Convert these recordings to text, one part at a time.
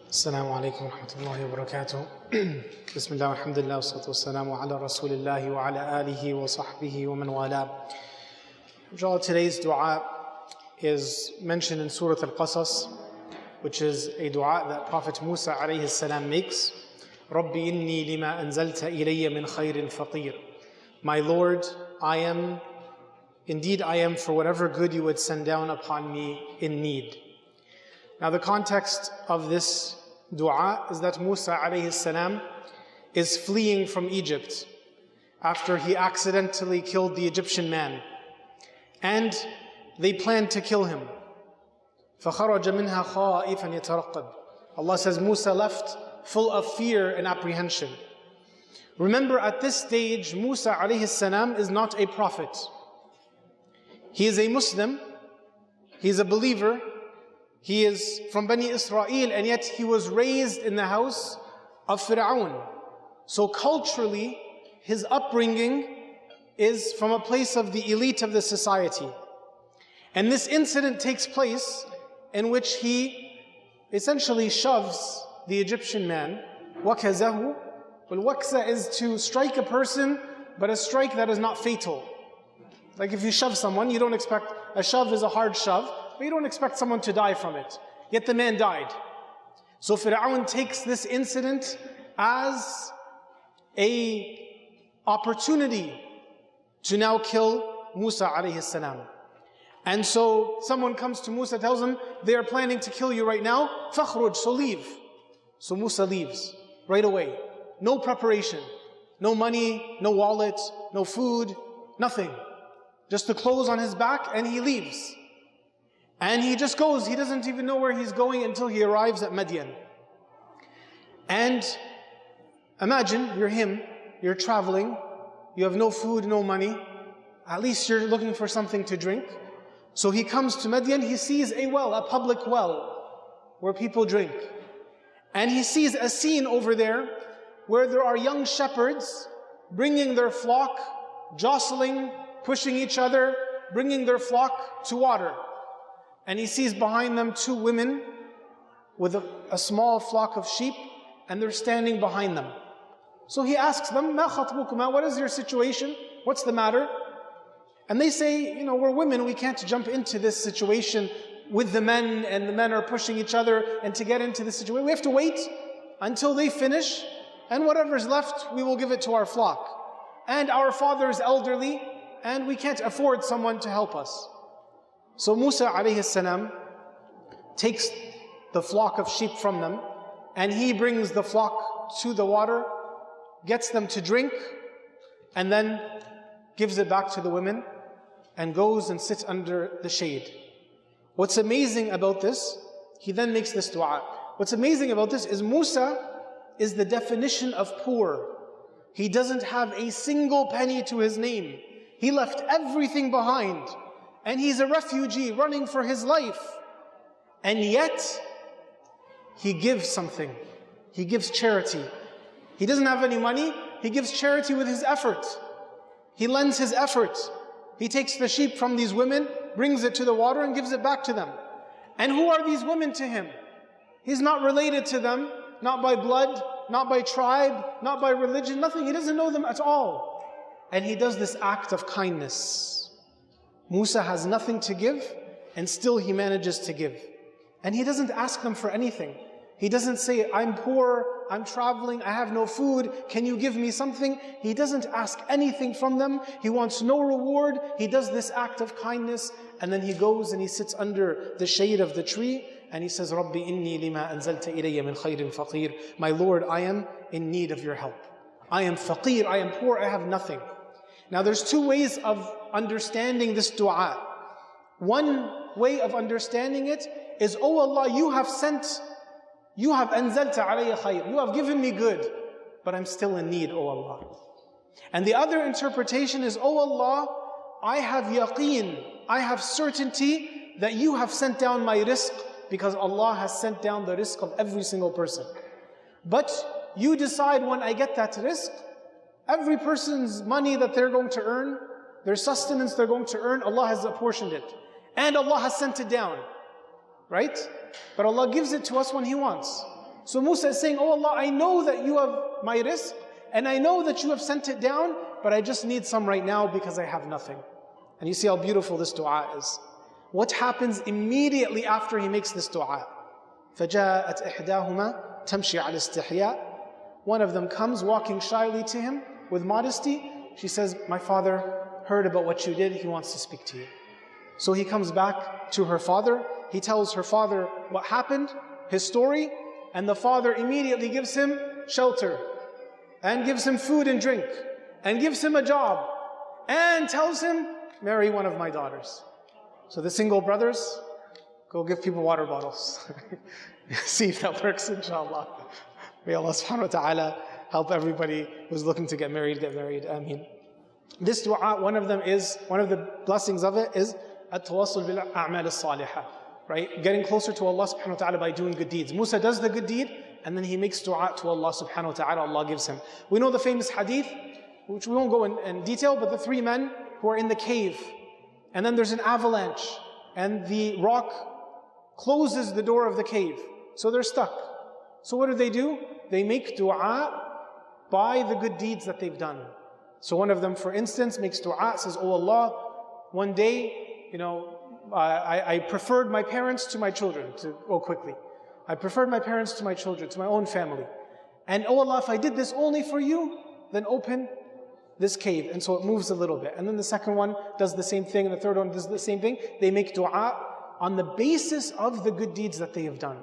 السلام عليكم ورحمة الله وبركاته. بسم الله والحمد لله والصلاة والسلام على رسول الله وعلى آله وصحبه ومن والاه. Inshallah, today's dua is mentioned in Surah Al-Qasas, which is a dua that Prophet Musa alayhi salam makes. رَبِّ إِنِّي لِمَا أَنزَلْتَ إِلَيَّ مِنْ خَيْرٍ فَقِير. My Lord, I am for whatever good you would send down upon me in need. Now the context of this dua is that Musa alayhi salam is fleeing from Egypt after he accidentally killed the Egyptian man. And they planned to kill him. فَخَرَجَ مِنْهَا خَائِفًا يَتَرَقَّبُ. Allah says Musa left full of fear and apprehension. Remember, at this stage, Musa alayhi salam is not a prophet. He is a Muslim, he is a believer, he is from Bani Israel, and yet he was raised in the house of Fir'aun. So culturally, his upbringing is from a place of the elite of the society. And this incident takes place in which he essentially shoves the Egyptian man. وَكَزَهُ. Well, wakza is to strike a person, but a strike that is not fatal. Like if you shove someone, you don't expect, a shove is a hard shove, but you don't expect someone to die from it. Yet the man died. So Fir'aun takes this incident as an opportunity to now kill Musa alayhi salam. And so someone comes to Musa, tells him, they are planning to kill you right now, فَخْرُجْ, so leave. So Musa leaves right away. No preparation, no money, no wallet, no food, nothing. Just the clothes on his back, and he leaves. And he just goes, he doesn't even know where he's going until he arrives at Madian. And imagine, you're him, you're traveling, you have no food, no money, at least you're looking for something to drink. So he comes to Madian, he sees a well, a public well, where people drink. And he sees a scene over there, where there are young shepherds bringing their flock, jostling, pushing each other, bringing their flock to water. And he sees behind them two women with a small flock of sheep, and they're standing behind them. So he asks them, مَا خَطْبُكُمَا, what is your situation? What's the matter? And they say, we're women, we can't jump into this situation with the men, and the men are pushing each other, and to get into this situation, we have to wait until they finish, and whatever's left, we will give it to our flock. And our father is elderly, and we can't afford someone to help us. So Musa alayhi salam takes the flock of sheep from them, and he brings the flock to the water, gets them to drink, and then gives it back to the women, and goes and sits under the shade. What's amazing about this, he then makes this dua. What's amazing about this is Musa is the definition of poor. He doesn't have a single penny to his name. He left everything behind. And he's a refugee running for his life. And yet, he gives something. He gives charity. He doesn't have any money. He gives charity with his effort. He lends his effort. He takes the sheep from these women, brings it to the water, and gives it back to them. And who are these women to him? He's not related to them, not by blood, not by tribe, not by religion, nothing. He doesn't know them at all. And he does this act of kindness. Musa has nothing to give, and still he manages to give. And he doesn't ask them for anything. He doesn't say, I'm poor, I'm traveling, I have no food, can you give me something? He doesn't ask anything from them. He wants no reward. He does this act of kindness, and then he goes and he sits under the shade of the tree, and he says, رَبِّ إِنِّي لِمَا أَنزَلْتَ إِلَيَّ مِنْ خَيْرٍ فَقِير. My Lord, I am in need of your help. I am faqir, I am poor, I have nothing. Now there's two ways of understanding this dua. One way of understanding it is, oh Allah, you have أنزلت علي خير, you have given me good, but I'm still in need, oh Allah. And the other interpretation is, oh Allah, I have yaqeen, I have certainty that you have sent down my rizq, because Allah has sent down the rizq of every single person. But you decide when I get that rizq, every person's money that they're going to earn, their sustenance they're going to earn, Allah has apportioned it. And Allah has sent it down. Right? But Allah gives it to us when He wants. So Musa is saying, oh Allah, I know that you have my rizq, and I know that you have sent it down, but I just need some right now because I have nothing. And you see how beautiful this dua is. What happens immediately after he makes this dua? فَجَاءَتْ إِحْدَاهُمَا تَمْشِي عَلَى اسْتِحْيَاءٍ. One of them comes walking shyly to him with modesty. She says, my father heard about what you did, he wants to speak to you. So he comes back to her father. He tells her father what happened, his story, and the father immediately gives him shelter, and gives him food and drink, and gives him a job, and tells him, marry one of my daughters. So the single brothers, go give people water bottles. See if that works, inshallah. May Allah subhanahu wa ta'ala help everybody who's looking to get married. Ameen. This dua, one of the blessings of it is at-tawassul bil-a'mal as-salihah. Right? Getting closer to Allah subhanahu wa ta'ala by doing good deeds. Musa does the good deed, and then he makes dua to Allah subhanahu wa ta'ala, Allah gives him. We know the famous hadith, which we won't go in detail, but the three men who are in the cave, and then there's an avalanche, and the rock closes the door of the cave. So they're stuck. So what do? They make dua by the good deeds that they've done. So one of them, for instance, makes dua, says, oh Allah, one day, I preferred my parents to my children, to go quickly. I preferred my parents to my children, to my own family. And oh Allah, if I did this only for you, then open this cave. And so it moves a little bit. And then the second one does the same thing, and the third one does the same thing. They make dua on the basis of the good deeds that they have done.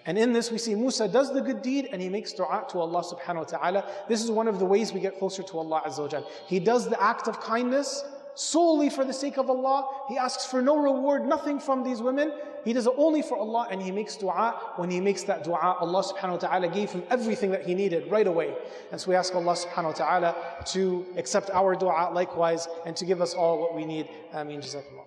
And in this we see Musa does the good deed and he makes dua to Allah subhanahu wa ta'ala. This is one of the ways we get closer to Allah azza wa jal. He does the act of kindness solely for the sake of Allah. He asks for no reward, nothing from these women. He does it only for Allah, and he makes dua. When he makes that dua, Allah subhanahu wa ta'ala gave him everything that he needed right away. And so we ask Allah subhanahu wa ta'ala to accept our dua likewise, and to give us all what we need. Ameen. Jazakumullah.